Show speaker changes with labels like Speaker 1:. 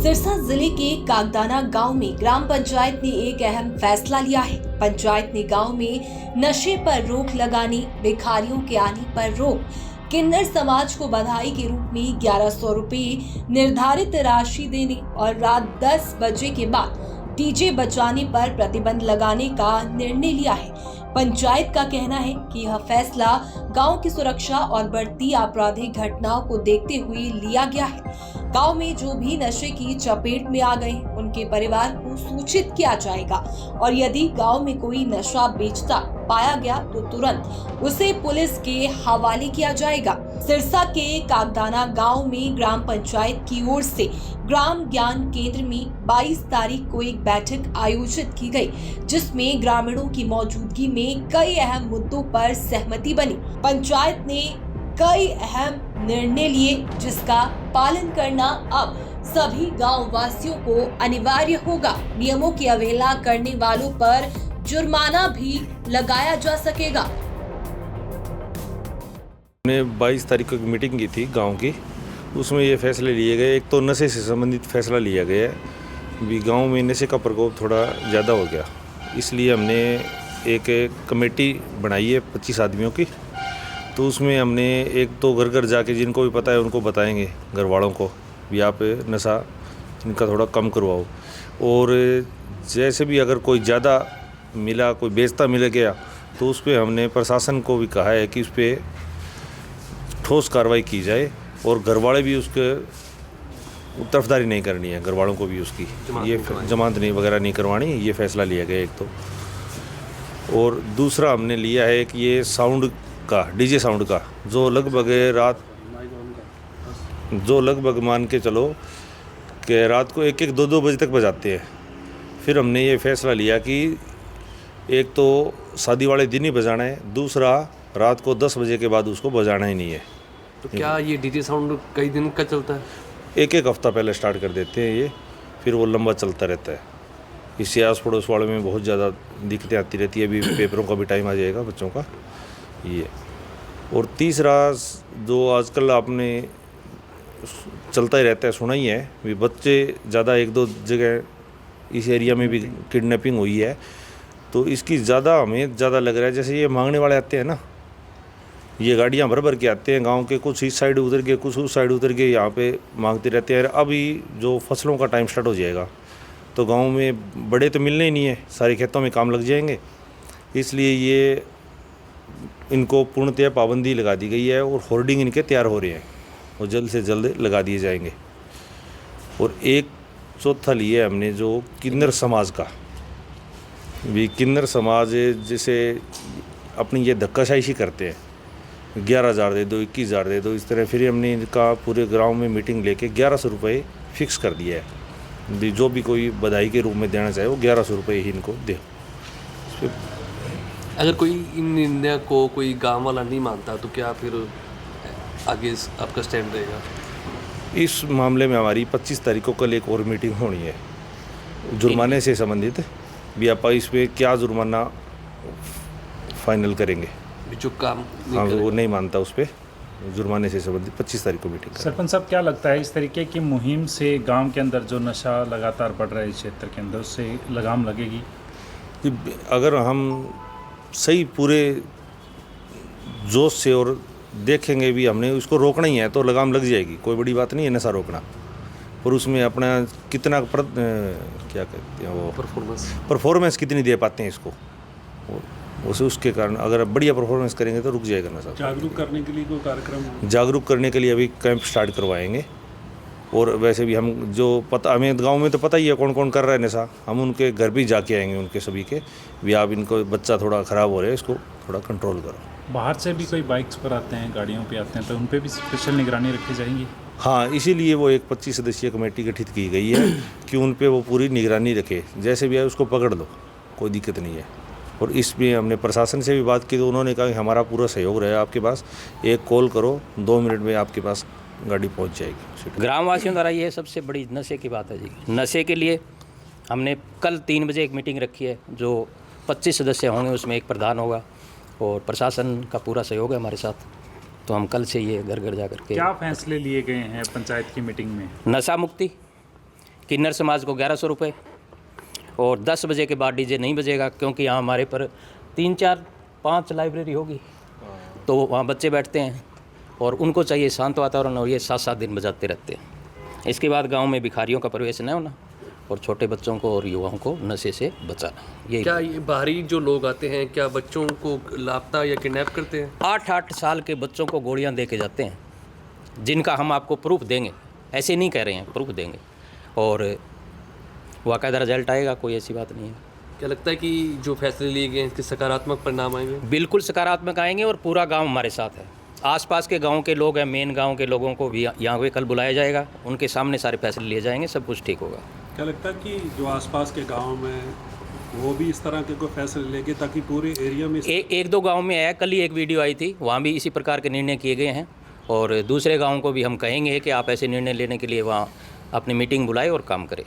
Speaker 1: सिरसा जिले के कागदाना गांव में ग्राम पंचायत ने एक अहम फैसला लिया है। पंचायत ने गांव में नशे पर रोक लगाने, भिखारियों के आने पर रोक, किन्नर समाज को बधाई के रूप में 1100 रुपए निर्धारित राशि देने और रात 10 बजे के बाद डीजे बजाने पर प्रतिबंध लगाने का निर्णय लिया है। पंचायत का कहना है कि यह फैसला गांव की सुरक्षा और बढ़ती आपराधिक घटनाओं को देखते हुए लिया गया है। गांव में जो भी नशे की चपेट में आ गए उनके परिवार को सूचित किया जाएगा और यदि गांव में कोई नशा बेचता पाया गया तो तुरंत उसे पुलिस के हवाले किया जाएगा। सिरसा के कागदाना गांव में ग्राम पंचायत की ओर से ग्राम ज्ञान केंद्र में 22 तारीख को एक बैठक आयोजित की गई, जिसमें ग्रामीणों की मौजूदगी में कई अहम मुद्दों पर सहमति बनी। पंचायत ने कई अहम निर्णय लिए, जिसका पालन करना अब सभी गांव वासियों को अनिवार्य होगा। नियमों की अवहेलना करने वालों पर जुर्माना भी लगाया जा सकेगा।
Speaker 2: हमने 22 तारीख को एक मीटिंग की थी गांव की, उसमें ये फैसले लिए गए। एक तो नशे से संबंधित फैसला लिया गया है भी गांव में नशे का प्रकोप थोड़ा ज़्यादा हो गया, इसलिए हमने एक कमेटी बनाई है 25 आदमियों की। तो उसमें हमने एक तो घर घर जाके जिनको भी पता है उनको बताएंगे, घर वालों को भी आप नशा इनका थोड़ा कम करवाओ। और जैसे भी अगर कोई ज़्यादा मिला, कोई बेचता मिल गया, तो उस पर हमने प्रशासन को भी कहा है कि उस पर ठोस कार्रवाई की जाए और घर वाले भी उसके तरफदारी नहीं करनी है, घर वालों को भी उसकी ये जमानत नहीं वगैरह नहीं करवानी, ये फैसला लिया गया एक तो। और दूसरा हमने लिया है कि ये साउंड का, डीजे साउंड का, जो लगभग मान के चलो कि रात को 1-1, 2-2 बजे तक बजाते हैं। फिर हमने ये फैसला लिया कि एक तो शादी वाले दिन ही बजाना है, दूसरा रात को 10 बजे के बाद उसको बजाना ही नहीं है।
Speaker 3: तो क्या ये डीजे साउंड कई दिन का चलता है?
Speaker 2: एक हफ्ता पहले स्टार्ट कर देते हैं ये, फिर वो लंबा चलता रहता है। इससे आस पड़ोस वालों में बहुत ज़्यादा दिक्कतें आती रहती है। अभी पेपरों का भी टाइम आ जाएगा बच्चों का ये। और तीसरा जो आजकल आपने चलता ही रहता है, सुना ही है भी बच्चे ज़्यादा 1-2 जगह इस एरिया में भी किडनैपिंग हुई है। तो इसकी हमें ज़्यादा लग रहा है, जैसे ये मांगने वाले आते हैं ना, ये गाड़ियाँ भर के आते हैं गांव के, कुछ इस साइड उतर के, कुछ उस साइड उतर के यहाँ पे मांगते रहते हैं। अभी जो फसलों का टाइम स्टार्ट हो जाएगा तो गांव में बड़े तो मिलने ही नहीं है, सारे खेतों में काम लग जाएंगे। इसलिए ये इनको पूर्णतः पाबंदी लगा दी गई है और होर्डिंग इनके तैयार हो रहे हैं और जल्द से जल्द लगा दिए जाएंगे। और एक चौथा लिए हमने जो किन्नर समाज का भी, किन्नर समाज जैसे अपनी ये धक्काशाही करते हैं, 11,000 दे दो, 21,000 दे दो, इस तरह। फिर हमने इनका पूरे गांव में मीटिंग लेके 1100 रुपये फिक्स कर दिया है। जो भी कोई बधाई के रूप में देना चाहे वो 1100 रुपये ही इनको दे।
Speaker 3: अगर कोई इन निर्णय को कोई गांव वाला नहीं मानता तो क्या फिर आगे आपका स्टैंड रहेगा? इस
Speaker 2: मामले में हमारी 25 तारीख को कल एक और मीटिंग होनी है जुर्माने से संबंधित भी। आप इस पर क्या जुर्माना फाइनल करेंगे,
Speaker 3: जो काम
Speaker 2: हाँ वो नहीं मानता उस पर जुर्माने से संबंधित 25 तारीख को मीटिंग।
Speaker 4: सरपंच साहब, क्या लगता है इस तरीके की मुहिम से गांव के अंदर जो नशा लगातार बढ़ रहा है इस क्षेत्र के अंदर, उससे लगाम लगेगी?
Speaker 2: अगर हम सही पूरे जोश से और देखेंगे भी हमने उसको रोकना ही है तो लगाम लग जाएगी। कोई बड़ी बात नहीं है नशा रोकना, और उसमें अपना कितना क्या कहते हैं वो परफॉर्मेंस कितनी दे पाते हैं इसको, उसे उसके कारण अगर बढ़िया परफॉर्मेंस करेंगे तो रुक जाएगा नशा।
Speaker 4: जागरूक करने के लिए कोई कार्यक्रम?
Speaker 2: जागरूक करने के लिए अभी कैंप स्टार्ट करवाएंगे। और वैसे भी हम जो हमें गांव में तो पता ही है कौन कौन कर रहा है नशा, हम उनके घर भी जाके आएंगे, उनके सभी के भी। आप इनको बच्चा थोड़ा ख़राब हो रहा है, इसको थोड़ा कंट्रोल करो।
Speaker 4: बाहर से भी कोई बाइक्स पर आते हैं, गाड़ियों पे आते हैं, तो उन पे भी स्पेशल निगरानी रखी जाएगी?
Speaker 2: हाँ, इसीलिए वो एक 25 सदस्यीय कमेटी गठित की गई है कि उन पे वो पूरी निगरानी रखे। जैसे भी आए उसको पकड़ लो, कोई दिक्कत नहीं है। और इसमें हमने प्रशासन से भी बात की तो उन्होंने कहा कि हमारा पूरा सहयोग रहे आपके पास, एक कॉल करो 2 मिनट में आपके पास गाड़ी पहुंच जाएगी।
Speaker 5: ग्रामवासियों द्वारा ये सबसे बड़ी नशे की बात है जी। नशे के लिए हमने कल 3 बजे एक मीटिंग रखी है, जो 25 सदस्य होंगे, उसमें एक प्रधान होगा और प्रशासन का पूरा सहयोग है हमारे साथ। तो हम कल से ये घर घर जा करके।
Speaker 4: क्या फैसले लिए गए हैं पंचायत की मीटिंग में?
Speaker 5: नशा मुक्ति, किन्नर समाज को 1100 रुपये, और 10 बजे के बाद डीजे नहीं बजेगा, क्योंकि यहाँ हमारे पर 3, 4, 5 लाइब्रेरी होगी, तो वहाँ बच्चे बैठते हैं और उनको चाहिए शांत वातावरण, और ये 7-7 दिन बजाते रहते हैं। इसके बाद गांव में भिखारियों का प्रवेश न होना और छोटे बच्चों को और युवाओं को नशे से बचाना। ये
Speaker 3: क्या ये बाहरी जो लोग आते हैं क्या बच्चों को लापता या किडनैप करते हैं?
Speaker 5: 8-8 साल के बच्चों को गोलियां दे के जाते हैं, जिनका हम आपको प्रूफ देंगे, ऐसे नहीं कह रहे हैं, प्रूफ देंगे और वाकायदा रिजल्ट आएगा, कोई ऐसी बात नहीं है।
Speaker 3: क्या लगता है कि जो फैसले लिए गए हैं इसके सकारात्मक परिणाम आएंगे?
Speaker 5: बिल्कुल सकारात्मक आएंगे, और पूरा गांव हमारे साथ है। आसपास के गांव के लोग हैं, मेन गांव के लोगों को भी यहाँ पे कल बुलाया जाएगा, उनके सामने सारे फैसले लिए जाएंगे, सब कुछ ठीक होगा।
Speaker 6: क्या लगता है कि जो आसपास के गांव में वो भी इस तरह के कोई फैसले लेंगे ताकि पूरे एरिया में
Speaker 5: एक दो गांव में है, कल ही एक वीडियो आई थी, वहाँ भी इसी प्रकार के निर्णय किए गए हैं, और दूसरे गाँव को भी हम कहेंगे कि आप ऐसे निर्णय लेने के लिए वहाँ अपनी मीटिंग बुलाएं और काम करें।